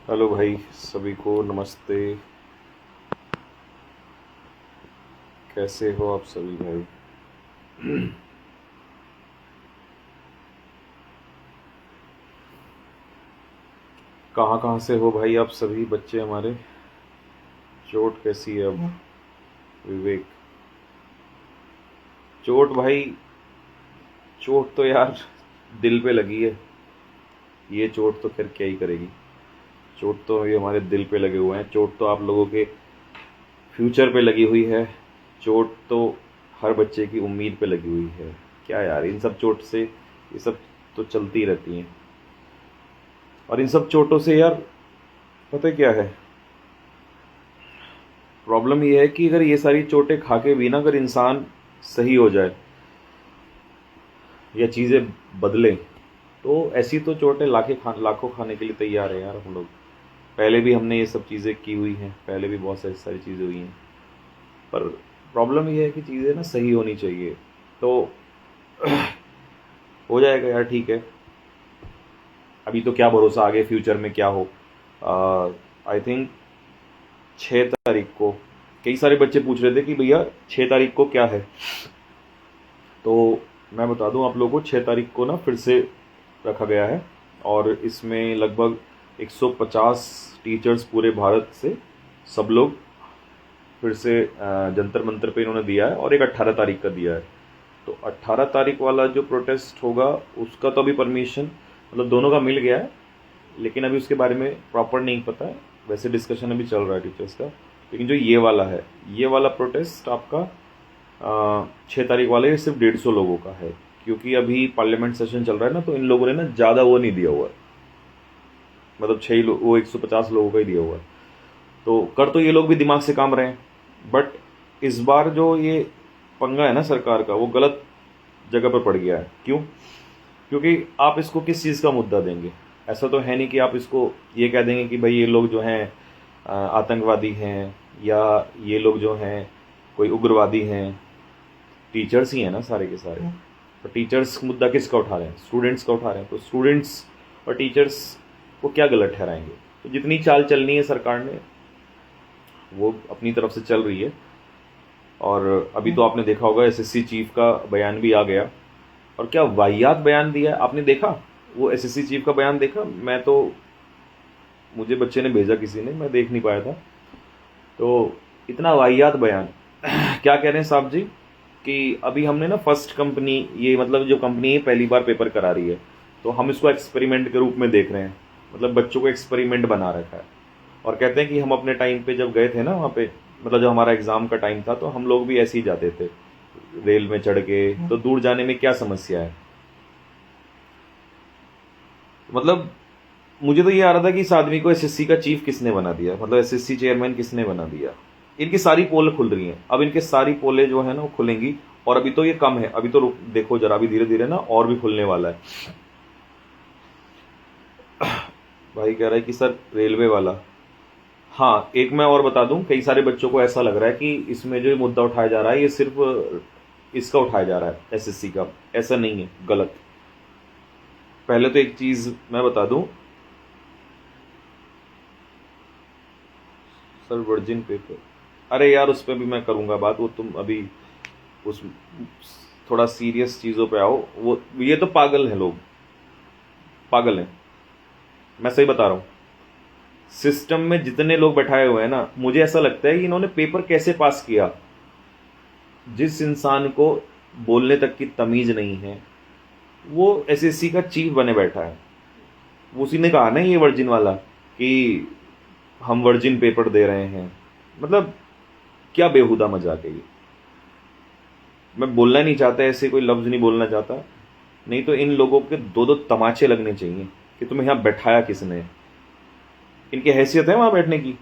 Hello भाई, सभी को नमस्ते। कैसे हो आप सभी भाई? कहाँ कहाँ से हो भाई आप सभी बच्चे हमारे? चोट कैसी है अब विवेक? चोट भाई, चोट तो यार दिल पे लगी है। ये चोट तो फिर क्या ही करेगी। चोट तो ये हमारे दिल पे लगे हुए हैं। चोट तो आप लोगों के फ्यूचर पे लगी हुई है। चोट तो हर बच्चे की उम्मीद पे लगी हुई है। क्या यार, इन सब चोट से ये सब तो चलती रहती हैं। और इन सब चोटों से यार, पता है क्या है प्रॉब्लम? ये है कि अगर ये सारी चोटें खा के भी ना, अगर इंसान सही हो जाए या चीज़ें बदलें, तो ऐसी तो चोटें लाखों खाने के लिए तैयार है यार हम लोग। पहले भी हमने ये सब चीज़ें की हुई हैं, पहले भी बहुत सारी चीज़ें हुई हैं। पर प्रॉब्लम ये है कि चीज़ें ना सही होनी चाहिए। तो हो जाएगा यार, ठीक है। अभी तो क्या भरोसा आगे फ्यूचर में क्या हो। आई थिंक 6 तारीख को कई सारे बच्चे पूछ रहे थे कि भैया 6 तारीख को क्या है। तो मैं बता दूं आप लोगों को, 6 तारीख को ना फिर से रखा गया है। और इसमें लगभग 150 टीचर्स पूरे भारत से, सब लोग फिर से जंतर मंतर पे इन्होंने दिया है। और एक 18 तारीख का दिया है। तो 18 तारीख वाला जो प्रोटेस्ट होगा उसका तो अभी परमिशन, मतलब दोनों का मिल गया है। लेकिन अभी उसके बारे में प्रॉपर नहीं पता है। वैसे डिस्कशन अभी चल रहा है टीचर्स का। लेकिन जो ये वाला है, ये वाला प्रोटेस्ट आपका 6 तारीख वाले, ये सिर्फ 150 लोगों का है। क्योंकि अभी पार्लियामेंट सेशन चल रहा है ना, तो इन लोगों ने ना ज़्यादा वो नहीं दिया हुआ है। मतलब 6 लोग, वो 150 लोगों का ही दिया हुआ है। तो कर तो ये लोग भी दिमाग से काम रहे हैं। बट इस बार जो ये पंगा है ना सरकार का, वो गलत जगह पर पड़ गया है। क्यों? क्योंकि आप इसको किस चीज़ का मुद्दा देंगे? ऐसा तो है नहीं कि आप इसको ये कह देंगे कि भाई ये लोग जो हैं आतंकवादी हैं, या ये लोग जो हैं कोई उग्रवादी हैं। टीचर्स ही हैं ना सारे के सारे। तो टीचर्स मुद्दा किसका उठा रहे हैं? स्टूडेंट्स का उठा रहे हैं। तो स्टूडेंट्स और टीचर्स को क्या गलत ठहराएंगे? तो जितनी चाल चलनी है सरकार ने, वो अपनी तरफ से चल रही है। और अभी तो आपने देखा होगा, एसएससी चीफ का बयान भी आ गया। और क्या वाहियात बयान दिया है, आपने देखा? वो एसएससी चीफ का बयान देखा? मैं तो, मुझे बच्चे ने भेजा किसी ने, मैं देख नहीं पाया था। तो इतना वाहियात बयान। क्या कह रहे हैं साहब जी कि अभी हमने ना फर्स्ट कंपनी, ये मतलब जो कंपनी है पहली बार पेपर करा रही है, तो हम इसको एक्सपेरिमेंट के रूप में देख रहे हैं। मतलब बच्चों को एक्सपेरिमेंट बना रखा है। और कहते हैं कि हम अपने टाइम पे जब गए थे ना वहाँ पे, मतलब जब हमारा एग्ज़ाम का टाइम था, तो हम लोग भी ऐसे ही जाते थे रेल में चढ़ के। तो दूर जाने में क्या समस्या है? मतलब मुझे तो ये आ रहा था कि इस आदमी को एसएससी का चीफ किसने बना दिया, मतलब एसएससी चेयरमैन किसने बना दिया। इनकी सारी पोल खुल रही हैं। अब इनके सारी पोलें जो है ना वो खुलेंगी। और अभी तो ये कम है, अभी तो देखो जरा, अभी धीरे धीरे ना और भी खुलने वाला है। भाई कह रहा है कि सर रेलवे वाला। हाँ, एक मैं और बता दूं, कई सारे बच्चों को ऐसा लग रहा है कि इसमें जो ये मुद्दा उठाया जा रहा है, ये सिर्फ इसका उठाया जा रहा है, एसएससी का। ऐसा नहीं है, गलत। पहले तो एक चीज मैं बता दूं, सर वर्जिन पेपर, अरे यार उस पर भी मैं करूंगा बात। वो तुम अभी उस थोड़ा सीरियस चीज़ों पे आओ। वो ये तो पागल है, लोग पागल हैं। मैं सही बता रहा हूँ। सिस्टम में जितने लोग बैठाए हुए हैं ना, मुझे ऐसा लगता है कि इन्होंने पेपर कैसे पास किया। जिस इंसान को बोलने तक की तमीज नहीं है, वो एसएससी का चीफ बने बैठा है। उसी ने कहा ना ये वर्जिन वाला कि हम वर्जिन पेपर दे रहे हैं। मतलब क्या बेहुदा मजाक है ये। मैं बोलना नहीं चाहता, ऐसे कोई लफ्ज़ नहीं बोलना चाहता। नहीं तो इन लोगों के दो दो तमाचे लगने चाहिए कि तुम्हें यहाँ बैठाया किसने। इनकी हैसियत है वहाँ बैठने की?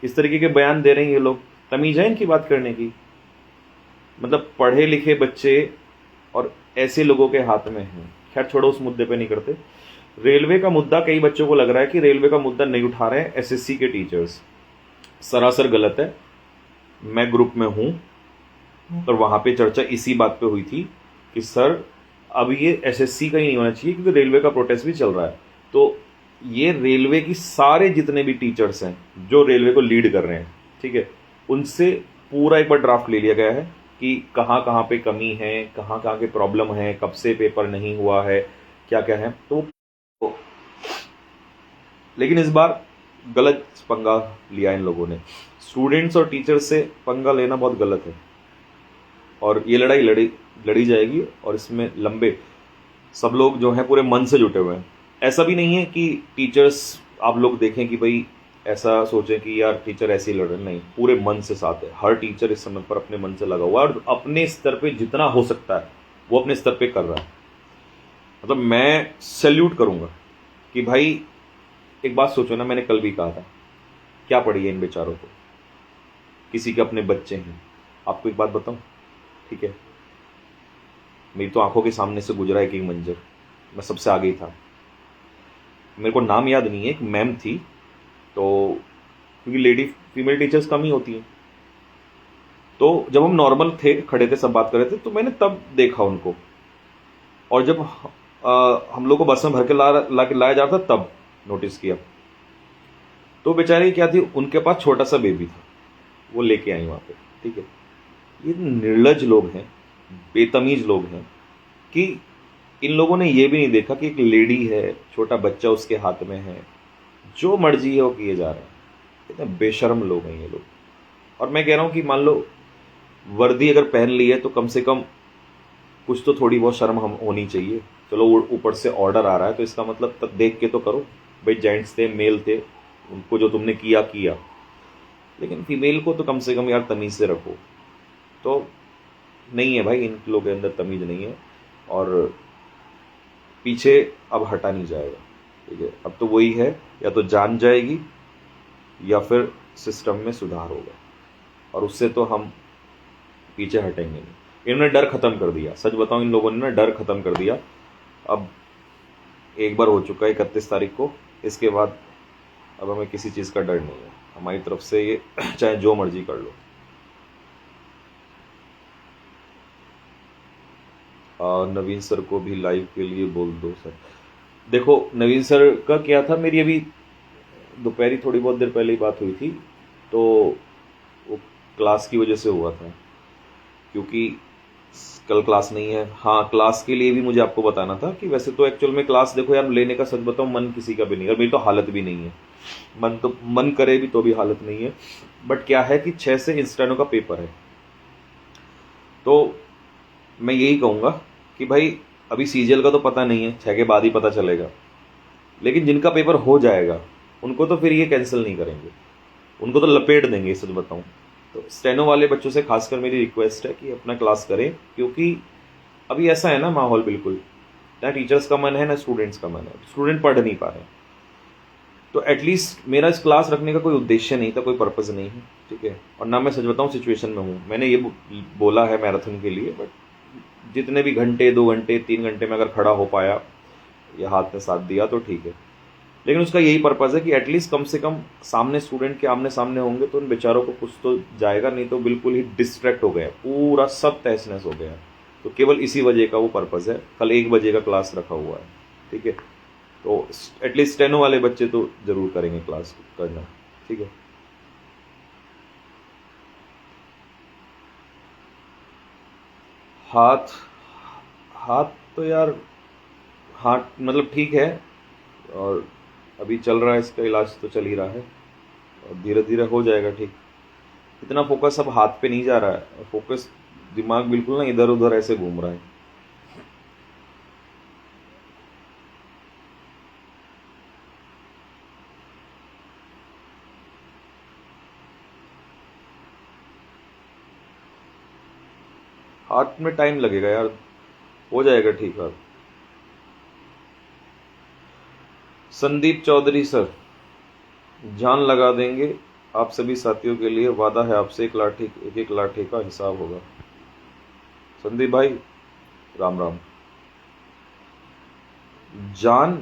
इस तरीके के बयान दे रहे हैं ये लोग। तमीज़ है इनकी बात करने की? मतलब पढ़े लिखे बच्चे और ऐसे लोगों के हाथ में हैं। खैर छोड़ो, उस मुद्दे पे नहीं करते। रेलवे का मुद्दा, कई बच्चों को लग रहा है कि रेलवे का मुद्दा नहीं उठा रहे हैं एसएससी के टीचर्स। सरासर गलत है। मैं ग्रुप में हूँ और वहाँ पे चर्चा इसी बात पे हुई थी कि सर अब ये एसएससी का ही नहीं होना चाहिए, क्योंकि रेलवे का प्रोटेस्ट भी चल रहा है। तो ये रेलवे की सारे जितने भी टीचर्स हैं जो रेलवे को लीड कर रहे हैं, ठीक है, उनसे पूरा एक बार ड्राफ्ट ले लिया गया है कि कहाँ कहाँ पे कमी है, कहाँ कहाँ के प्रॉब्लम है, कब से पेपर नहीं हुआ है, क्या क्या है। तो लेकिन इस बार गलत पंगा लिया इन लोगों ने। स्टूडेंट्स और टीचर्स से पंगा लेना बहुत गलत है, और ये लड़ाई लड़ी जाएगी, और इसमें लंबे सब लोग जो हैं पूरे मन से जुटे हुए हैं। ऐसा भी नहीं है कि टीचर्स आप लोग देखें कि भाई ऐसा सोचें कि यार टीचर ऐसे ही लड़ रहे, नहीं, पूरे मन से साथ है। हर टीचर इस समय पर अपने मन से लगा हुआ है और अपने स्तर पे जितना हो सकता है वो अपने स्तर पे कर रहा है। मतलब मैं सैल्यूट करूंगा कि भाई एक बात सोचो ना, मैंने कल भी कहा था, क्या पड़ी है इन बेचारों को, किसी के अपने बच्चे हैं। आपको एक बात बताऊं, ठीक है, मेरी तो आंखों के सामने से गुजरा एक मंजर, मैं सबसे आगे ही था। मेरे को नाम याद नहीं है, एक मैम थी, तो क्योंकि लेडी फीमेल टीचर्स कम ही होती हैं, तो जब हम नॉर्मल थे, खड़े थे, सब बात कर रहे थे, तो मैंने तब देखा उनको। और जब हम लोग को बस में भर के लाया जा रहा था तब नोटिस किया। तो बेचारे क्या थी, उनके पास छोटा सा बेबी था, वो लेके आई वहाँ पे, ठीक है। ये निर्लज लोग हैं, बेतमीज लोग हैं कि इन लोगों ने ये भी नहीं देखा कि एक लेडी है, छोटा बच्चा उसके हाथ में है, जो मर्जी है वो किए जा रहे हैं। कितने बेशर्म लोग हैं ये लोग। और मैं कह रहा हूँ कि मान लो वर्दी अगर पहन ली है तो कम से कम कुछ तो थोड़ी बहुत शर्म हम होनी चाहिए। चलो ऊपर से ऑर्डर आ रहा है तो इसका मतलब तब देख के तो करो, भाई जेंट्स थे, मेल थे, उनको जो तुमने किया किया, लेकिन फीमेल को तो कम से कम यार तमीज़ से रखो। तो नहीं है भाई, इन लोगों के अंदर तमीज़ नहीं है, और पीछे अब हटा नहीं जाएगा, ठीक है। अब तो वही है, या तो जान जाएगी या फिर सिस्टम में सुधार होगा, और उससे तो हम पीछे हटेंगे नहीं। इन्होंने डर खत्म कर दिया, सच बताऊं, इन लोगों ने ना डर खत्म कर दिया। अब एक बार हो चुका है 31 तारीख को, इसके बाद अब हमें किसी चीज़ का डर नहीं है हमारी तरफ से, ये चाहे जो मर्जी कर लो। नवीन सर को भी लाइव के लिए बोल दो सर। देखो नवीन सर का क्या था, मेरी अभी दोपहरी थोड़ी बहुत देर पहले ही बात हुई थी, तो वो क्लास की वजह से हुआ था, क्योंकि कल क्लास नहीं है। हाँ, क्लास के लिए भी मुझे आपको बताना था कि वैसे तो एक्चुअल में क्लास देखो यार, लेने का सच बताऊं मन किसी का भी नहीं है, और मेरी तो हालत भी नहीं है, मन करे भी तो भी हालत नहीं है। बट क्या है कि 6 से इंस्टेनो का पेपर है, तो मैं यही कहूँगा कि भाई अभी सीजीएल का तो पता नहीं है, 6 के बाद ही पता चलेगा, लेकिन जिनका पेपर हो जाएगा उनको तो फिर ये कैंसिल नहीं करेंगे, उनको तो लपेट देंगे, सच बताऊं। तो स्टेनो वाले बच्चों से खासकर मेरी रिक्वेस्ट है कि अपना क्लास करें, क्योंकि अभी ऐसा है ना माहौल, बिल्कुल ना टीचर्स का मन है ना स्टूडेंट्स का मन है, स्टूडेंट पढ़ नहीं पा रहे। तो एटलीस्ट मेरा इस क्लास रखने का कोई उद्देश्य नहीं था, कोई पर्पज़ नहीं है, ठीक है। और ना मैं सच बताऊं सिचुएशन में हूँ, मैंने ये बोला है मैराथन के लिए, बट जितने भी घंटे, 2 घंटे, 3 घंटे में अगर खड़ा हो पाया या हाथ ने साथ दिया तो ठीक है, लेकिन उसका यही पर्पज़ है कि एटलीस्ट कम से कम सामने स्टूडेंट के आमने सामने होंगे तो उन बेचारों को कुछ तो जाएगा, नहीं तो बिल्कुल ही डिस्ट्रैक्ट हो गया, पूरा सब तहस नहस हो गया। तो केवल इसी वजह का वो पर्पज़ है। कल 1 बजे का क्लास रखा हुआ है, ठीक है। तो एटलीस्ट स्टेनो वाले बच्चे तो ज़रूर करेंगे क्लास करना, ठीक है। हाथ हाथ तो यार, हाथ मतलब ठीक है, और अभी चल रहा है, इसका इलाज तो चल ही रहा है, और धीरे धीरे हो जाएगा ठीक। इतना फोकस अब हाथ पे नहीं जा रहा है, फोकस दिमाग बिल्कुल ना इधर उधर ऐसे घूम रहा है। हाथ में टाइम लगेगा यार, हो जाएगा ठीक है। संदीप चौधरी सर, जान लगा देंगे आप सभी साथियों के लिए, वादा है आपसे, एक एक लाठी का हिसाब होगा। संदीप भाई राम राम। जान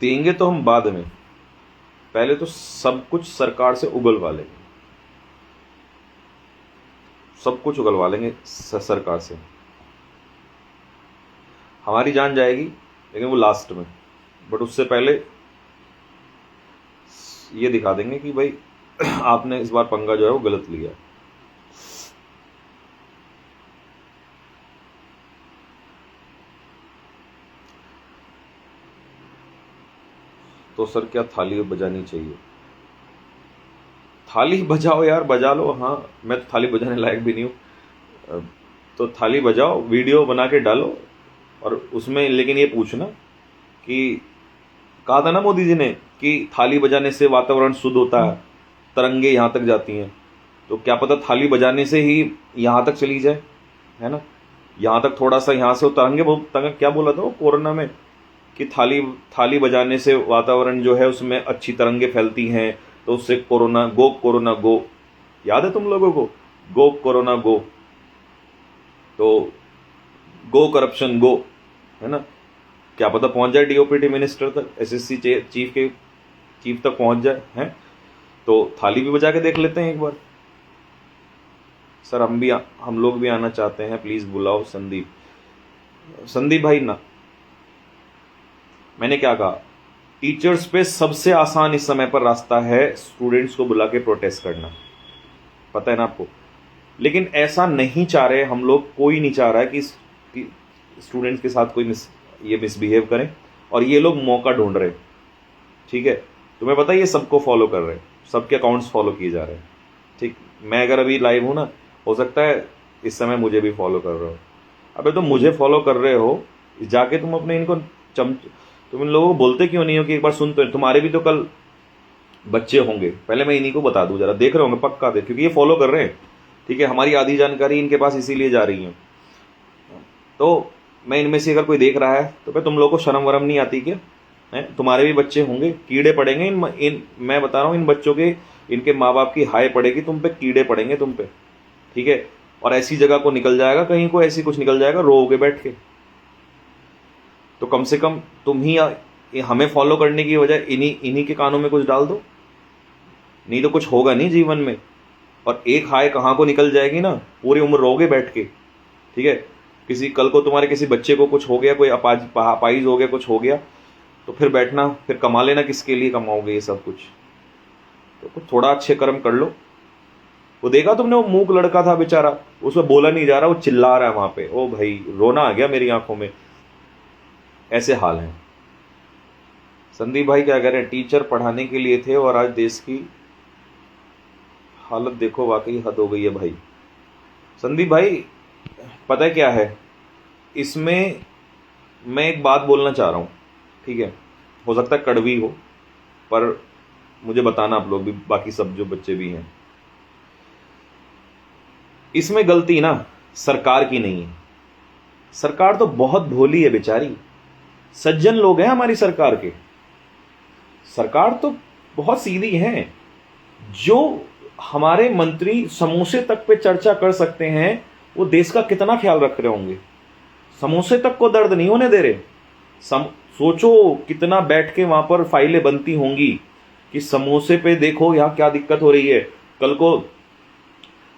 देंगे तो हम बाद में, पहले तो सब कुछ सरकार से उगलवा लेंगे, सब कुछ उगलवा लेंगे सरकार से। हमारी जान जाएगी लेकिन वो लास्ट में, बट उससे पहले ये दिखा देंगे कि भाई आपने इस बार पंगा जो है वो गलत लिया। तो सर क्या थाली बजानी चाहिए? थाली बजाओ यार, बजा लो। हाँ, मैं तो थाली बजाने लायक भी नहीं हूँ, तो थाली बजाओ, वीडियो बना के डालो, और उसमें लेकिन ये पूछना कि कहा था ना मोदी जी ने कि थाली बजाने से वातावरण शुद्ध होता है, तरंगे यहाँ तक जाती हैं, तो क्या पता थाली बजाने से ही यहाँ तक चली जाए, है ना, यहाँ तक थोड़ा सा यहाँ से वो तरंगे, वो क्या बोला था वो कोरोना में कि थाली बजाने से वातावरण जो है उसमें अच्छी तरंगे फैलती हैं, तो उससे कोरोना गो, याद है तुम लोगों को? गो कोरोना गो, तो गो करप्शन गो, है ना, क्या पता पहुंच जाए डीओपीटी मिनिस्टर तक, एसएससी चीफ तक पहुंच जाए, हैं? तो थाली भी बजा के देख लेते हैं एक बार। सर हम लोग भी आना चाहते हैं, प्लीज बुलाओ संदीप भाई ना। मैंने क्या कहा, टीचर्स पे सबसे आसान इस समय पर रास्ता है स्टूडेंट्स को बुला के प्रोटेस्ट करना, पता है ना आपको। लेकिन ऐसा नहीं चाह रहे हम लोग, कोई नहीं चाह रहा है कि स्टूडेंट्स के साथ कोई मिसबिहेव करें, और ये लोग मौका ढूंढ रहे हैं, ठीक है। तुम्हें पता है ये सबको फॉलो कर रहे हैं, सबके अकाउंट्स फॉलो किए जा रहे हैं, ठीक। मैं अगर अभी लाइव हूँ ना, हो सकता है इस समय मुझे भी फॉलो कर रहे हो। अबे तुम मुझे फॉलो कर रहे हो, जाके तुम अपने इनको तुम इन लोगों को बोलते क्यों नहीं हो कि एक बार सुन, तो तुम्हारे भी तो कल बच्चे होंगे। पहले मैं इन्हीं को बता दूं, जरा देख रहे होंगे पक्का देख, क्योंकि ये फॉलो कर रहे हैं, ठीक है। हमारी आधी जानकारी इनके पास इसीलिए जा रही है। तो मैं इनमें से अगर कोई देख रहा है तो भाई तुम लोगों को शर्म वरम नहीं आती क्या? है, तुम्हारे भी बच्चे होंगे, कीड़े पड़ेंगे मैं बता रहा हूँ इन बच्चों के, इनके माँ बाप की हाय पड़ेगी तुम पे, कीड़े पड़ेंगे तुम पे, ठीक है। और ऐसी जगह को निकल जाएगा, कहीं को ऐसी कुछ निकल जाएगा, रोओगे बैठ के। तो कम से कम तुम ही हमें फॉलो करने की बजाय इन्हीं के कानों में कुछ डाल दो, नहीं तो कुछ होगा नहीं जीवन में। और एक हाय कहाँ को निकल जाएगी ना, पूरी उम्र रोगे बैठ के, ठीक है। कल को तुम्हारे किसी बच्चे को कुछ हो गया, कोई अपाइज हो गया, कुछ हो गया, तो फिर बैठना, फिर कमा लेना, किसके लिए कमाओगे ये सब कुछ? तो थोड़ा अच्छे कर्म कर लो। वो देखा तुमने, वो मूक लड़का था बेचारा, उसमें बोला नहीं जा रहा, वो चिल्ला रहा है वहां पे, ओ भाई रोना आ गया मेरी आंखों में। ऐसे हाल हैं। संदीप भाई क्या कह रहे हैं, टीचर पढ़ाने के लिए थे और आज देश की हालत देखो, वाकई हद हो गई है भाई। संदीप भाई पता है क्या है, इसमें मैं एक बात बोलना चाह रहा हूं, ठीक है। हो सकता है कड़वी हो, पर मुझे बताना आप लोग भी, बाकी सब जो बच्चे भी हैं, इसमें गलती ना सरकार की नहीं है। सरकार तो बहुत भोली है बेचारी, सज्जन लोग हैं हमारी सरकार के। सरकार तो बहुत सीधी है। जो हमारे मंत्री समोसे तक पे चर्चा कर सकते हैं, वो देश का कितना ख्याल रख रहे होंगे। समोसे तक को दर्द नहीं होने दे रहे। सोचो कितना बैठ के वहां पर फाइलें बनती होंगी कि समोसे पे देखो यहाँ क्या दिक्कत हो रही है, कल को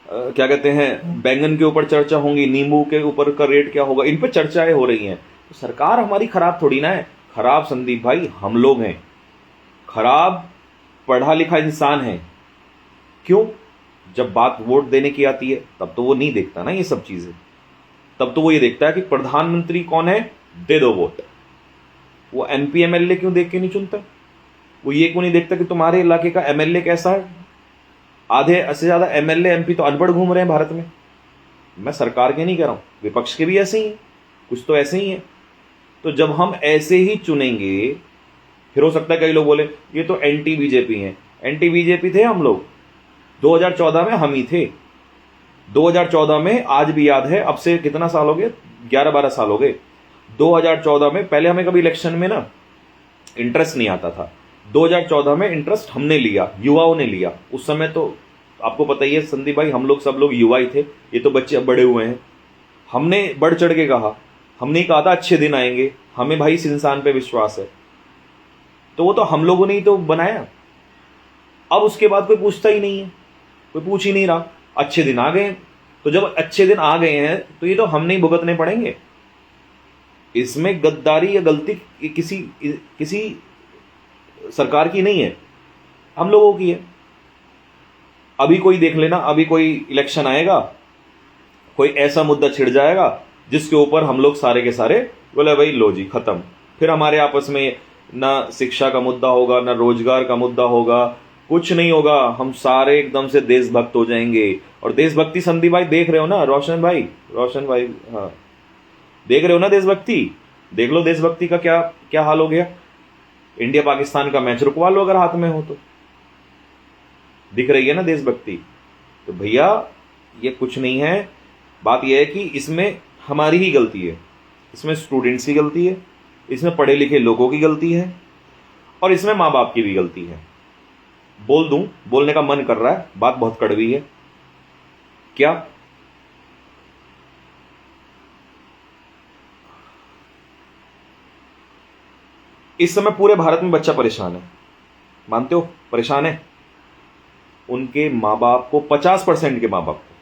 क्या कहते हैं, बैंगन के ऊपर चर्चा होंगी, नींबू के ऊपर का रेट क्या होगा, इन पे चर्चाएं हो रही हैं। तो सरकार हमारी खराब थोड़ी ना है। खराब संदीप भाई हम लोग हैं, खराब पढ़ा लिखा इंसान है। क्यों? जब बात वोट देने की आती है तब तो वो नहीं देखता ना ये सब चीजें, तब तो वो ये देखता है कि प्रधानमंत्री कौन है, दे दो वोट। वो एमपी एमएलए क्यों देख के नहीं चुनता? वो ये क्यों नहीं देखता कि तुम्हारे इलाके का एमएलए कैसा है? आधे से ज्यादा एमएलए एमपी तो अनपढ़ घूम रहे हैं भारत में। मैं सरकार के नहीं कह रहा हूं, विपक्ष के भी ऐसे ही हैं, कुछ तो ऐसे ही है। तो जब हम ऐसे ही चुनेंगे, फिर हो सकता है कई लोग बोले ये तो एंटी बीजेपी हैं। एंटी बीजेपी थे हम लोग 2014 में, हम ही थे 2014 में, आज भी याद है। अब से कितना साल हो गए, 11-12 साल हो गए। 2014 में पहले हमें कभी इलेक्शन में ना इंटरेस्ट नहीं आता था। 2014 में इंटरेस्ट हमने लिया, युवाओं ने लिया। उस समय तो आपको पता ही है संदीप भाई, हम लोग सब लोग युवा ही थे, ये तो बच्चे अब बड़े हुए हैं। हमने बढ़ चढ़ के कहा, हमने कहा था अच्छे दिन आएंगे, हमें भाई इस इंसान पे विश्वास है। तो वो तो हम लोगों ने ही तो बनाया। अब उसके बाद कोई पूछता ही नहीं है, कोई पूछ ही नहीं रहा। अच्छे दिन आ गए, तो जब अच्छे दिन आ गए हैं तो ये तो हमने ही भुगतने पड़ेंगे। इसमें गद्दारी या गलती किसी किसी सरकार की नहीं है, हम लोगों की है। अभी कोई देख लेना, अभी कोई इलेक्शन आएगा, कोई ऐसा मुद्दा छिड़ जाएगा जिसके ऊपर हम लोग सारे के सारे बोले भाई लो जी खत्म। फिर हमारे आपस में ना शिक्षा का मुद्दा होगा, ना रोजगार का मुद्दा होगा, कुछ नहीं होगा। हम सारे एकदम से देशभक्त हो जाएंगे। और देशभक्ति संदीप भाई देख रहे हो ना, रोशन भाई हाँ देख रहे हो ना देशभक्ति, देख लो देशभक्ति का क्या क्या हाल हो गया। इंडिया पाकिस्तान का मैच रुकवा लो अगर हाथ में हो तो, दिख रही है ना देशभक्ति। तो भैया ये कुछ नहीं है, बात यह है कि इसमें हमारी ही गलती है, इसमें स्टूडेंट्स की गलती है, इसमें पढ़े लिखे लोगों की गलती है, और इसमें माँ बाप की भी गलती है। बोल दूं, बोलने का मन कर रहा है, बात बहुत कड़वी है। क्या इस समय पूरे भारत में बच्चा परेशान है, मानते हो परेशान है? उनके माँ बाप को 50% के माँ बाप को,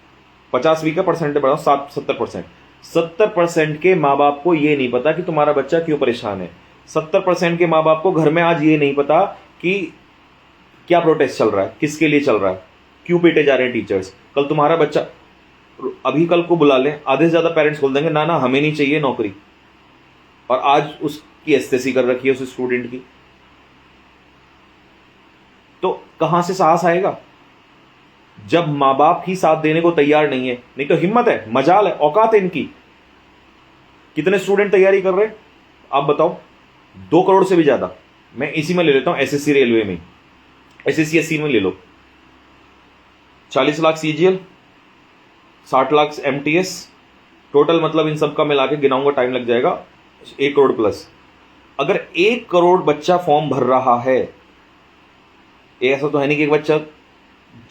50 का परसेंट बढ़ाओ 70%, 70% के माँ बाप को ये नहीं पता कि तुम्हारा बच्चा क्यों परेशान है। 70% के माँ बाप को घर में आज ये नहीं पता कि क्या प्रोटेस्ट चल रहा है, किसके लिए चल रहा है, क्यों पीटे जा रहे हैं टीचर्स। कल तुम्हारा बच्चा, अभी कल को बुला लें, आधे से ज्यादा पेरेंट्स बोल देंगे ना ना हमें नहीं चाहिए नौकरी, और आज उसकी एस्टेसी कर रखी है उस स्टूडेंट की। तो कहां से साहस आएगा जब माँ बाप ही साथ देने को तैयार नहीं है? नहीं तो हिम्मत है, मजाल है, औकात है इनकी। कितने स्टूडेंट तैयारी कर रहे हैं आप बताओ? 2 करोड़ से भी ज्यादा। मैं इसी में ले लेता हूं, एसएससी रेलवे में, एसएससी एससी में ले लो, 40 lakh CGL, 60 lakh MTS, total मतलब इन सब का मिला के गिनाऊंगा टाइम लग जाएगा 1 करोड़ प्लस। अगर 1 करोड़ बच्चा फॉर्म भर रहा है, ऐसा तो है नहीं कि एक बच्चा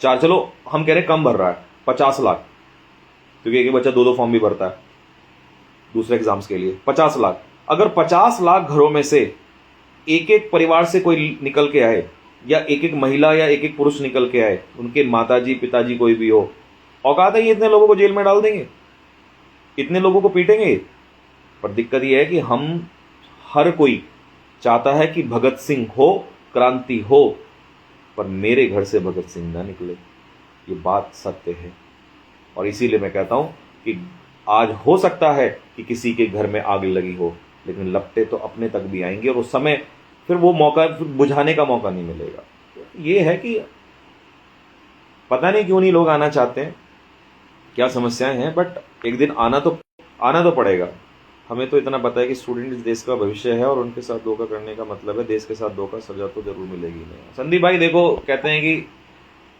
चलो हम कह रहे हैं कम भर रहा है, 50 लाख, क्योंकि एक बच्चा 2 फॉर्म भी भरता है दूसरे एग्जाम्स के लिए, 50 लाख। अगर 50 लाख घरों में से एक एक परिवार से कोई निकल के आए, या एक एक महिला या एक एक पुरुष निकल के आए, उनके माताजी पिताजी कोई भी हो, औकात है ये इतने लोगों को जेल में डाल देंगे, इतने लोगों को पीटेंगे। पर दिक्कत यह है कि हम हर कोई चाहता है कि भगत सिंह हो, क्रांति हो, पर मेरे घर से भगत सिंह ना निकले, ये बात सत्य है। और इसीलिए मैं कहता हूं कि आज हो सकता है कि किसी के घर में आग लगी हो, लेकिन लपटे तो अपने तक भी आएंगे, और उस समय फिर वो मौका बुझाने का मौका नहीं मिलेगा। ये है कि पता नहीं क्यों नहीं लोग आना चाहते हैं, क्या समस्याएं हैं, बट एक दिन आना तो पड़ेगा। हमें तो इतना पता है कि स्टूडेंट इस देश का भविष्य है, और उनके साथ धोखा करने का मतलब है देश के साथ धोखा, सजा तो जरूर मिलेगी। नहीं संदीप भाई देखो, कहते हैं कि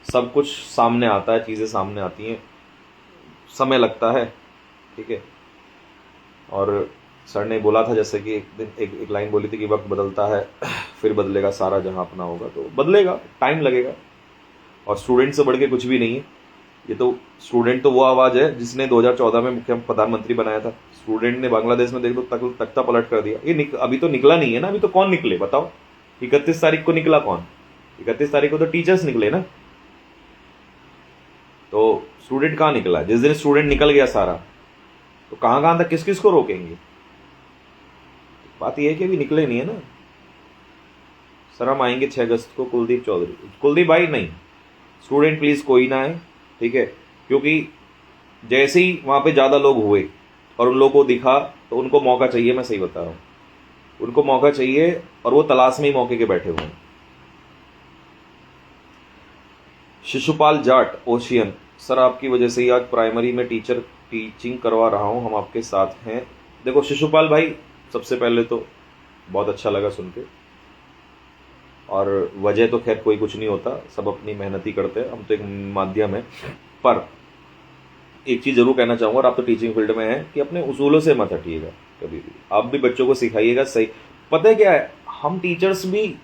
सब कुछ सामने आता है, चीज़ें सामने आती हैं, समय लगता है, ठीक है। और सर ने बोला था, जैसे कि एक दिन एक लाइन बोली थी कि वक्त बदलता है फिर बदलेगा सारा जहां अपना होगा, तो बदलेगा, टाइम लगेगा। और स्टूडेंट से बढ़ के कुछ भी नहीं है। ये तो स्टूडेंट तो वो आवाज़ है जिसने 2014 में मुख्य प्रधानमंत्री बनाया था। स्टूडेंट ने बांग्लादेश में देख लो तख्ता पलट कर दिया। ये अभी तो निकला नहीं है ना, अभी तो कौन निकले बताओ? 31 तारीख को निकला कौन? 31 तारीख को तो टीचर्स निकले ना। तो स्टूडेंट कहाँ निकला? जिस दिन स्टूडेंट निकल गया सारा, तो कहाँ कहाँ तक किस किस को रोकेंगे? बात यह है कि अभी निकले नहीं है ना। सर हम आएंगे 6 अगस्त को, कुलदीप चौधरी, कुलदीप भाई नहीं, स्टूडेंट प्लीज कोई ना आए, ठीक है। क्योंकि जैसे ही वहां पे ज्यादा लोग हुए और उन लोगों को दिखा, तो उनको मौका चाहिए, मैं सही बता रहा हूं, उनको मौका चाहिए, और वो तलाश में ही मौके के बैठे हुए हैं। शिशुपाल जाट ओशियन, सर आपकी वजह से ही आज प्राइमरी में टीचिंग करवा रहा हूं, हम आपके साथ हैं। देखो शिशुपाल भाई, सबसे पहले तो बहुत अच्छा लगा सुन के, और वजह तो खैर कोई कुछ नहीं होता, सब अपनी मेहनत ही करते हैं, हम तो एक माध्यम है। पर एक चीज़ जरूर कहना चाहूँगा, और आप तो टीचिंग फील्ड में हैं, कि अपने उसूलों से मत हटिएगा कभी भी। आप भी बच्चों को सिखाइएगा सही। पता है क्या है, हम टीचर्स भी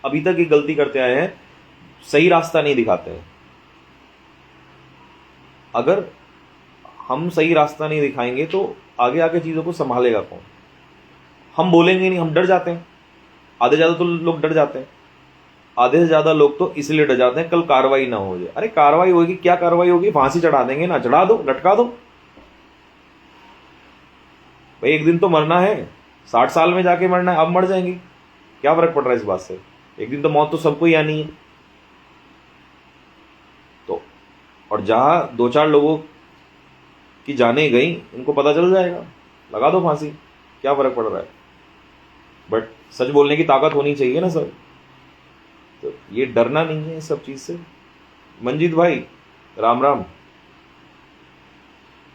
अभी तक एक गलती करते आए हैं, सही रास्ता नहीं दिखाते हैं। अगर हम सही रास्ता नहीं दिखाएंगे तो आगे आके चीज़ों को संभालेगा कौन? हम बोलेंगे नहीं, हम डर जाते हैं। आधे ज़्यादा तो लोग डर जाते हैं, आधे से ज़्यादा लोग तो इसलिए डर जाते हैं कल कार्रवाई ना हो जाए। अरे कार्रवाई होगी, क्या कार्रवाई होगी? फांसी चढ़ा देंगे ना, चढ़ा दो, लटका दो भाई, एक दिन तो मरना है। 60 साल में जाके मरना है, अब मर जाएंगे, क्या फर्क पड़ रहा है इस बात से? एक दिन तो मौत तो सबको ही आनी है। तो और जहां 2-4 लोगों की जाने गई, इनको पता चल जाएगा, लगा दो फांसी, क्या फर्क पड़ रहा है? बट सच बोलने की ताकत होनी चाहिए ना सर, तो ये डरना नहीं है इस सब चीज से। मंजीत भाई राम राम।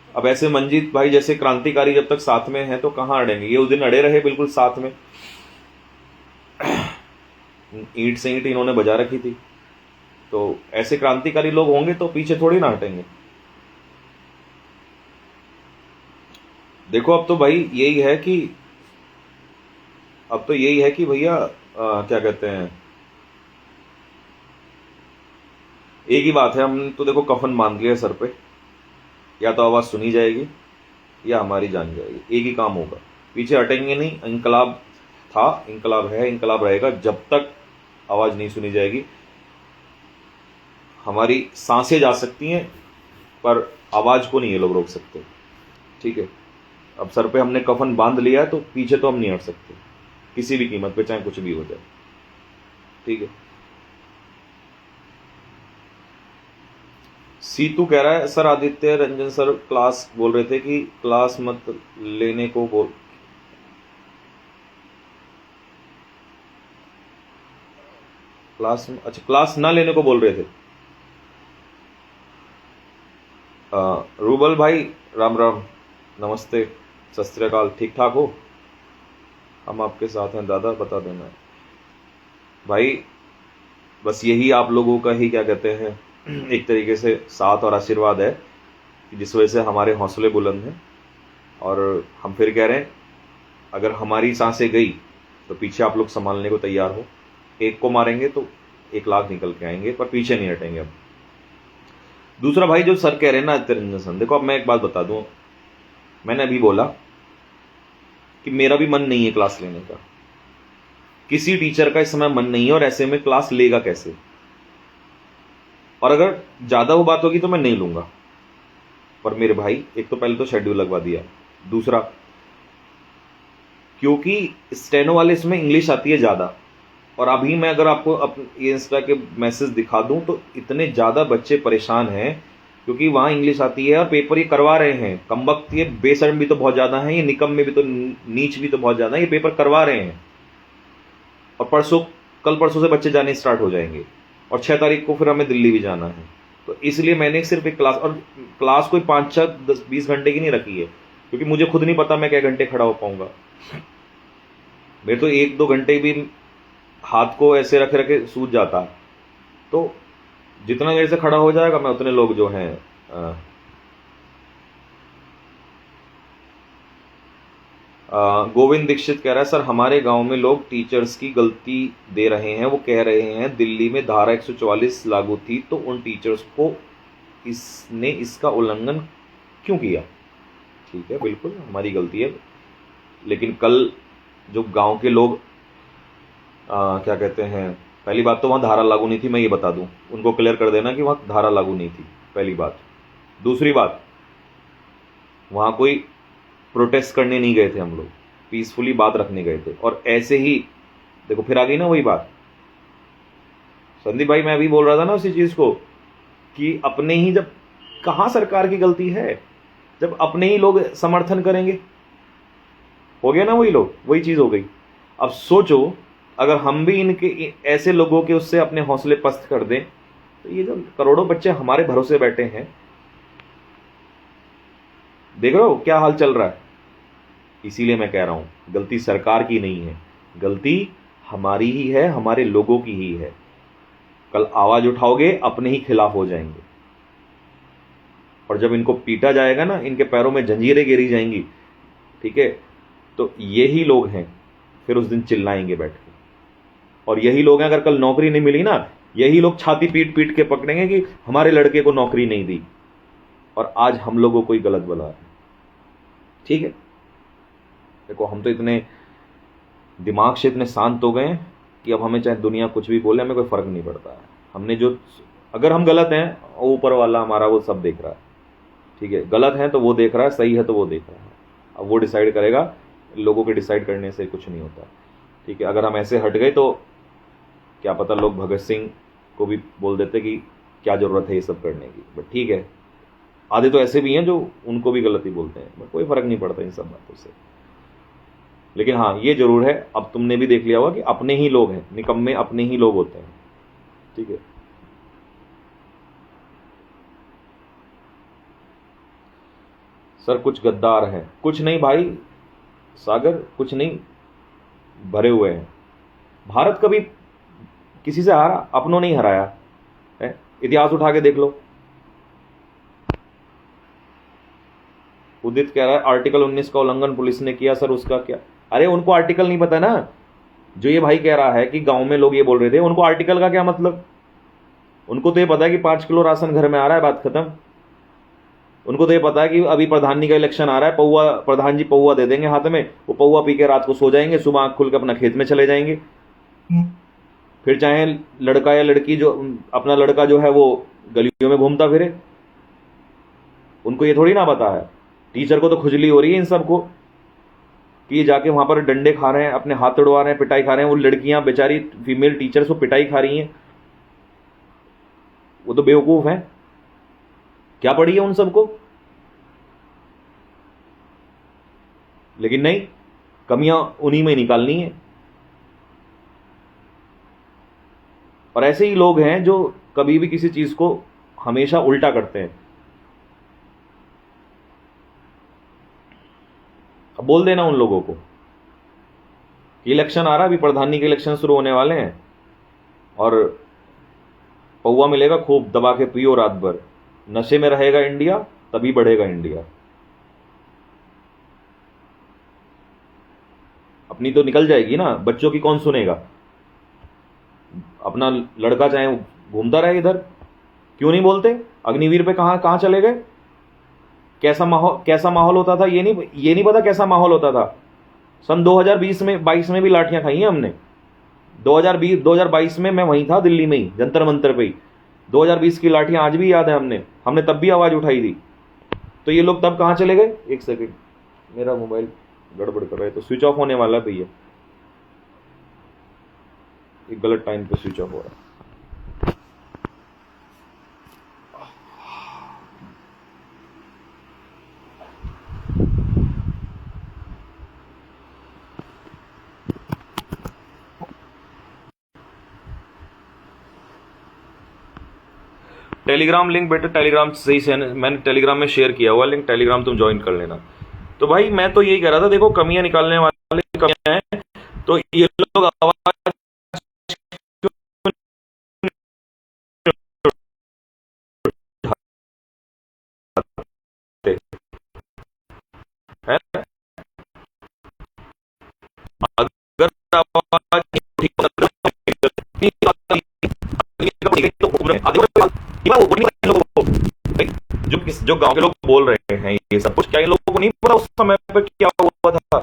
अब ऐसे मंजीत भाई जैसे क्रांतिकारी जब तक साथ में हैं तो कहां अड़ेंगे? ये उस दिन अड़े रहे बिल्कुल साथ में, ईंट से ईंट इन्होंने बजा रखी थी। तो ऐसे क्रांतिकारी लोग होंगे तो पीछे थोड़ी ना हटेंगे। देखो अब तो भाई यही है कि भैया क्या कहते हैं, एक ही बात है, हम तो देखो कफन बांध लिया सर पे, या तो आवाज सुनी जाएगी या हमारी जान जाएगी, एक ही काम होगा, पीछे हटेंगे नहीं। इंकलाब था, इंकलाब है, इंकलाब रहेगा जब तक आवाज नहीं सुनी जाएगी। हमारी सांसें जा सकती हैं पर आवाज को नहीं ये लोग रोक सकते, ठीक है? अब सर पे हमने कफन बांध लिया है तो पीछे तो हम नहीं हट सकते किसी भी कीमत पे, चाहे कुछ भी हो जाए, ठीक है? सीतू कह रहा है sir Aditya Ranjan sir class बोल रहे थे कि क्लास मत लेने को बोल, क्लास, अच्छा क्लास ना लेने को बोल रहे थे। रूबल भाई राम राम, नमस्ते, सत श्री अकाल, ठीक ठाक हो? हम आपके साथ हैं दादा, बता देना भाई। बस यही आप लोगों का ही क्या कहते हैं एक तरीके से साथ और आशीर्वाद है कि जिस वजह से हमारे हौसले बुलंद हैं। और हम फिर कह रहे हैं, अगर हमारी सांसें गई तो पीछे आप लोग संभालने को तैयार हो। एक को मारेंगे तो 1 लाख निकल के आएंगे, पर पीछे नहीं हटेंगे। अब दूसरा भाई जो सर कह रहे हैं ना आदित्य सर, देखो अब मैं एक बात बता दूं, मैंने अभी बोला कि मेरा भी मन नहीं है क्लास लेने का, किसी टीचर का इस समय मन नहीं है, और ऐसे में क्लास लेगा कैसे? और अगर ज्यादा वो बात होगी तो मैं नहीं लूंगा। पर मेरे भाई एक तो पहले तो शेड्यूल लगवा दिया, दूसरा क्योंकि स्टेनो वाले इसमें इंग्लिश आती है ज्यादा, और अभी मैं अगर आपको ये इंस्टा के मैसेज दिखा दूं तो इतने ज्यादा बच्चे परेशान हैं क्योंकि वहां इंग्लिश आती है और पेपर ये करवा रहे हैं। कमबख्त, ये बेशर्म भी तो बहुत ज्यादा है, ये निकम में भी तो नीच भी तो बहुत ज्यादा है, ये पेपर करवा रहे हैं। और कल परसों से बच्चे जाने स्टार्ट हो जाएंगे, और 6 तारीख को फिर हमें दिल्ली भी जाना है। तो इसलिए मैंने सिर्फ एक क्लास, और क्लास कोई 5, 6, 10, 20 घंटे की नहीं रखी है, क्योंकि मुझे खुद नहीं पता मैं क्या घंटे खड़ा हो पाऊंगा। मेरे तो 1-2 घंटे भी हाथ को ऐसे रखे रखे सूझ जाता। तो जितना देर से खड़ा हो जाएगा मैं उतने लोग जो हैं गोविंद दीक्षित कह रहा है सर हमारे गांव में लोग टीचर्स की गलती दे रहे हैं, वो कह रहे हैं दिल्ली में धारा 144 लागू थी तो उन टीचर्स को इसने इसका उल्लंघन क्यों किया? ठीक है, बिल्कुल हमारी गलती है, लेकिन कल जो गांव के लोग क्या कहते हैं, पहली बात तो वहां धारा लागू नहीं थी, मैं ये बता दूं, उनको क्लियर कर देना कि वहां धारा लागू नहीं थी, पहली बात। दूसरी बात, वहां कोई प्रोटेस्ट करने नहीं गए थे, हम लोग पीसफुली बात रखने गए थे। और ऐसे ही देखो फिर आ गई ना वही बात, संदीप भाई मैं अभी बोल रहा था ना उसी चीज को कि अपने ही, जब कहां सरकार की गलती है, जब अपने ही लोग समर्थन करेंगे, हो गया ना वही लोग, वही चीज हो गई। अब सोचो अगर हम भी इनके ऐसे लोगों के उससे अपने हौसले पस्त कर दें तो ये जो करोड़ों बच्चे हमारे भरोसे बैठे हैं, देख रहे हो क्या हाल चल रहा है। इसीलिए मैं कह रहा हूं गलती सरकार की नहीं है, गलती हमारी ही है, हमारे लोगों की ही है। कल आवाज उठाओगे अपने ही खिलाफ हो जाएंगे, और जब इनको पीटा जाएगा ना, इनके पैरों में जंजीरें गिरी जाएंगी, ठीक है, तो यही लोग हैं फिर उस दिन चिल्लाएंगे बैठ के। और यही लोग हैं, अगर कल नौकरी नहीं मिली ना, यही लोग छाती पीट पीट के पकड़ेंगे कि हमारे लड़के को नौकरी नहीं दी, और आज हम लोगों को ही गलत बोला है। ठीक है, देखो हम तो इतने दिमाग से इतने शांत हो गए हैं कि अब हमें चाहे दुनिया कुछ भी बोले, हमें कोई फर्क नहीं पड़ता है। हमने जो, अगर हम गलत हैं, ऊपर वाला हमारा वो सब देख रहा है, ठीक है, गलत है तो वो देख रहा है, सही है तो वो देख रहा है, अब वो डिसाइड करेगा लोगों के डिसाइड करने से कुछ नहीं होता, ठीक है। अगर हम ऐसे हट गए तो क्या पता लोग भगत सिंह को भी बोल देते कि क्या ज़रूरत है ये सब करने की, बट ठीक है, आधे तो ऐसे भी हैं जो उनको भी गलती बोलते हैं, बट कोई फ़र्क नहीं पड़ता इन सब बातों से। लेकिन हाँ, ये ज़रूर है, अब तुमने भी देख लिया होगा कि अपने ही लोग हैं, निकम्मे अपने ही लोग होते हैं, ठीक है। सर कुछ गद्दार हैं, कुछ नहीं भाई सागर, कुछ नहीं, भरे हुए हैं। भारत कभी किसी से हारा? अपनों नहीं हराया है, इतिहास उठा के देख लो। उदित कह रहा है आर्टिकल 19 का उल्लंघन पुलिस ने किया, सर उसका क्या? अरे उनको आर्टिकल नहीं पता ना, जो ये भाई कह रहा है कि गांव में लोग ये बोल रहे थे, उनको आर्टिकल का क्या मतलब? उनको तो ये पता है कि 5 किलो राशन घर में आ रहा है, बात खत्म। उनको तो ये पता है कि अभी प्रधान जी का इलेक्शन आ रहा है, पौवा प्रधान जी पौवा दे देंगे हाथ में, वो पौवा पी के रात को सो जाएंगे, सुबह आँख खुल के अपना खेत में चले जाएंगे। फिर चाहे लड़का या लड़की, जो अपना लड़का जो है वो गलियों में घूमता फिरे, उनको ये थोड़ी ना पता है। टीचर को तो खुजली हो रही है इन सबको कि ये जाके वहां पर डंडे खा रहे हैं, अपने हाथ तोड़वा रहे हैं, पिटाई खा रहे हैं। वो लड़कियां बेचारी फीमेल टीचर्स को पिटाई खा रही हैं, वो तो बेवकूफ हैं। क्या पड़ी है उन सबको? लेकिन नहीं, कमियां उन्हीं में निकालनी है। और ऐसे ही लोग हैं जो कभी भी किसी चीज को हमेशा उल्टा करते हैं। अब बोल देना उन लोगों को कि इलेक्शन आ रहा है, अभी प्रधानी के इलेक्शन शुरू होने वाले हैं, और पौवा मिलेगा, खूब दबा के पियो रात भर, नशे में रहेगा इंडिया, तभी बढ़ेगा इंडिया। अपनी तो निकल जाएगी ना, बच्चों की कौन सुनेगा? अपना लड़का चाहे घूमता रहे इधर, क्यों नहीं बोलते? अग्निवीर पे कहां कहां चले गए? कैसा माहौल होता था, ये नहीं पता कैसा माहौल होता था। सन 2022 में भी लाठियां खाई हैं हमने। 2022 में मैं वहीं था, दिल्ली में ही, जंतर मंतर पे ही। 2020 की लाठियां आज भी याद है, हमने तब भी आवाज उठाई थी। तो ये लोग तब कहां चले गए? एक सेकंड, मेरा मोबाइल गड़बड़ कर रहा है, तो स्विच ऑफ होने वाला है भैया, एक गलत टाइम पे स्विच ऑफ हो रहा है। टेलीग्राम लिंक बेटा, टेलीग्राम सही से मैंने टेलीग्राम में शेयर किया हुआ लिंक, टेलीग्राम तुम ज्वाइन कर लेना। तो भाई मैं तो यही कह रहा था, देखो कमियां निकालने वाले कमियां हैं, तो ये लोग आवाज है, अगर आवाज जो गांव के लोग बोल रहे हैं ये सब कुछ, क्या इन लोगों को नहीं पता उस समय पे क्या हुआ था?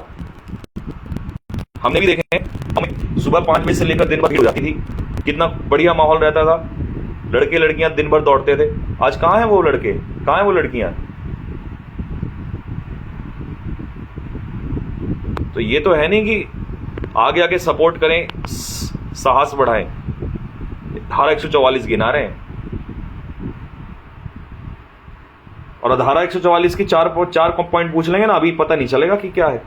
हमने भी देखे हैं, हमें सुबह 5 बजे से लेकर दिन भर भीड़ हो जाती थी, कितना बढ़िया माहौल रहता था, लड़के लड़कियां दिन भर दौड़ते थे। आज कहां है वो लड़के, कहां है वो लड़कियां? तो ये तो है नहीं कि आगे आगे सपोर्ट करें, साहस बढ़ाएं, धारा 144 गिना रहे हैं, और धारा 144 की चार पॉइंट पूछ लेंगे ना, अभी पता नहीं चलेगा कि क्या है।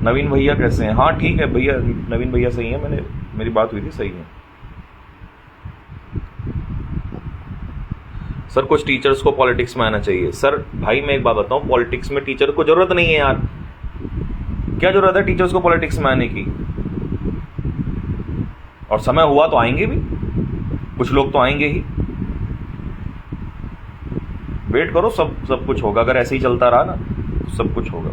नवीन भैया कैसे हैं? हाँ ठीक है भैया, नवीन भैया सही है, मेरी बात हुई थी, सही है। सर कुछ टीचर्स को पॉलिटिक्स में आना चाहिए। सर भाई मैं एक बात बताऊं, पॉलिटिक्स में टीचर को जरूरत नहीं है यार, क्या जरूरत है टीचर्स को पॉलिटिक्स में आने की? और समय हुआ तो आएंगे भी, कुछ लोग तो आएंगे ही, वेट करो, सब कुछ होगा। अगर ऐसे ही चलता रहा ना तो सब कुछ होगा,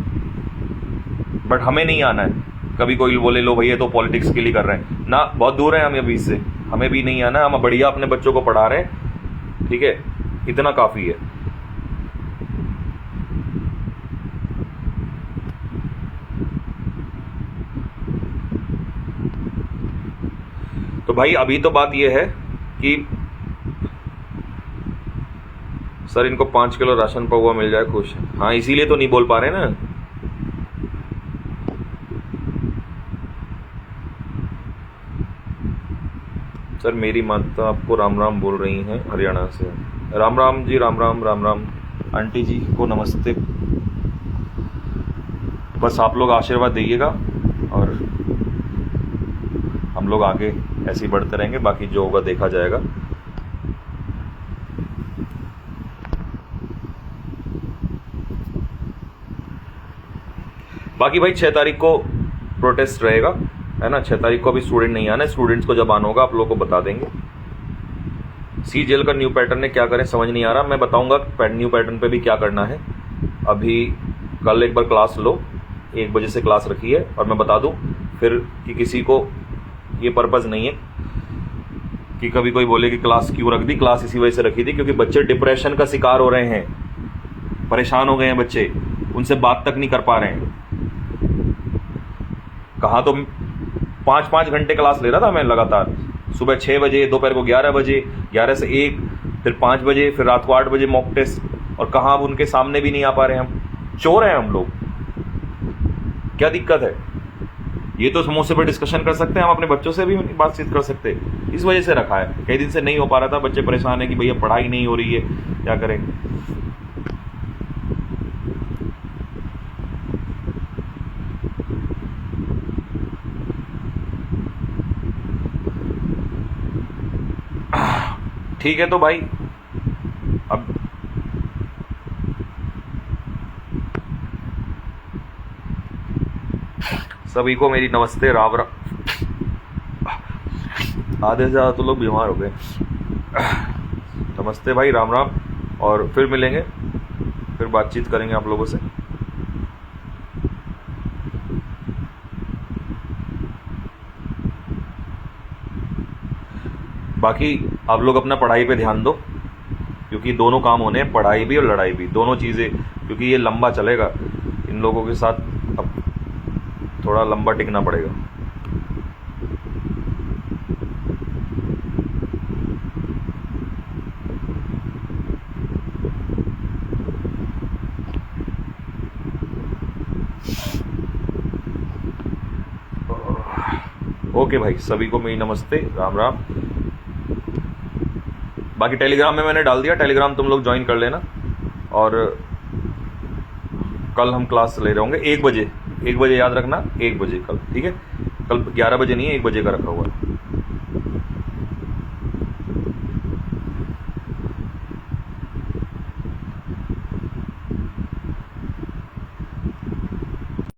बट हमें नहीं आना है। कभी कोई बोले लो भैया तो पॉलिटिक्स के लिए कर रहे हैं ना, बहुत दूर है हम अभी इससे, हमें भी नहीं आना। हम बढ़िया अपने बच्चों को पढ़ा रहे हैं, ठीक है, इतना काफी है। तो भाई अभी तो बात यह है कि सर इनको 5 किलो राशन पौवा मिल जाए खुश। हाँ इसीलिए तो नहीं बोल पा रहे ना, सर मेरी माता आपको राम राम बोल रही हैं हरियाणा से। राम राम जी, राम राम राम राम। आंटी जी को नमस्ते। बस आप लोग आशीर्वाद दीजिएगा और हम लोग आगे ऐसे ही बढ़ते रहेंगे, बाकी जो होगा देखा जाएगा। बाकी भाई 6 तारीख को प्रोटेस्ट रहेगा, है ना। 6 तारीख को अभी स्टूडेंट नहीं आना है, स्टूडेंट्स को जब आना होगा आप लोगों को बता देंगे। सी जेल का न्यू पैटर्न है, क्या करें समझ नहीं आ रहा। मैं बताऊंगा न्यू पैटर्न पे भी क्या करना है। अभी कल एक बार क्लास लो, 1 बजे से क्लास रखी है, और मैं बता दूं फिर कि किसी को ये पर्पज़ नहीं है कि कभी कोई बोले कि क्लास क्यों रख दी। क्लास इसी वजह से रखी थी क्योंकि बच्चे डिप्रेशन का शिकार हो रहे हैं, परेशान हो गए हैं बच्चे, उनसे बात तक नहीं कर पा रहे हैं। कहाँ तो 5-5 घंटे क्लास ले रहा था मैं लगातार, सुबह 6 बजे, दोपहर को 11 बजे, 11 से 1, फिर 5 बजे, फिर रात को 8 बजे मॉक टेस्ट। और कहाँ अब उनके सामने भी नहीं आ पा रहे हैं हम, चोर हैं हम लोग। क्या दिक्कत है? ये तो समोसे पर डिस्कशन कर सकते हैं, हम अपने बच्चों से भी बातचीत कर सकते हैं। इस वजह से रखा है, कई दिन से नहीं हो पा रहा था, बच्चे परेशान है कि भैया पढ़ाई नहीं हो रही है, क्या करें। ठीक है तो भाई अब सभी को मेरी नमस्ते, राम राम। आधे से ज़्यादा तो लोग बीमार हो गए। नमस्ते भाई, राम राम, और फिर मिलेंगे, फिर बातचीत करेंगे आप लोगों से। बाकी आप लोग अपना पढ़ाई पे ध्यान दो, क्योंकि दोनों काम होने हैं, पढ़ाई भी और लड़ाई भी, दोनों चीज़ें, क्योंकि ये लंबा चलेगा। इन लोगों के साथ अब थोड़ा लंबा टिकना पड़ेगा। ओके भाई, सभी को मेरी नमस्ते, राम राम। बाकी टेलीग्राम में मैंने डाल दिया, टेलीग्राम तुम लोग ज्वाइन कर लेना। और कल हम क्लास ले रहे होंगे 1 बजे, 1 बजे याद रखना, 1 बजे कल, ठीक है। कल 11 बजे नहीं है, 1 बजे का रखा हुआ है।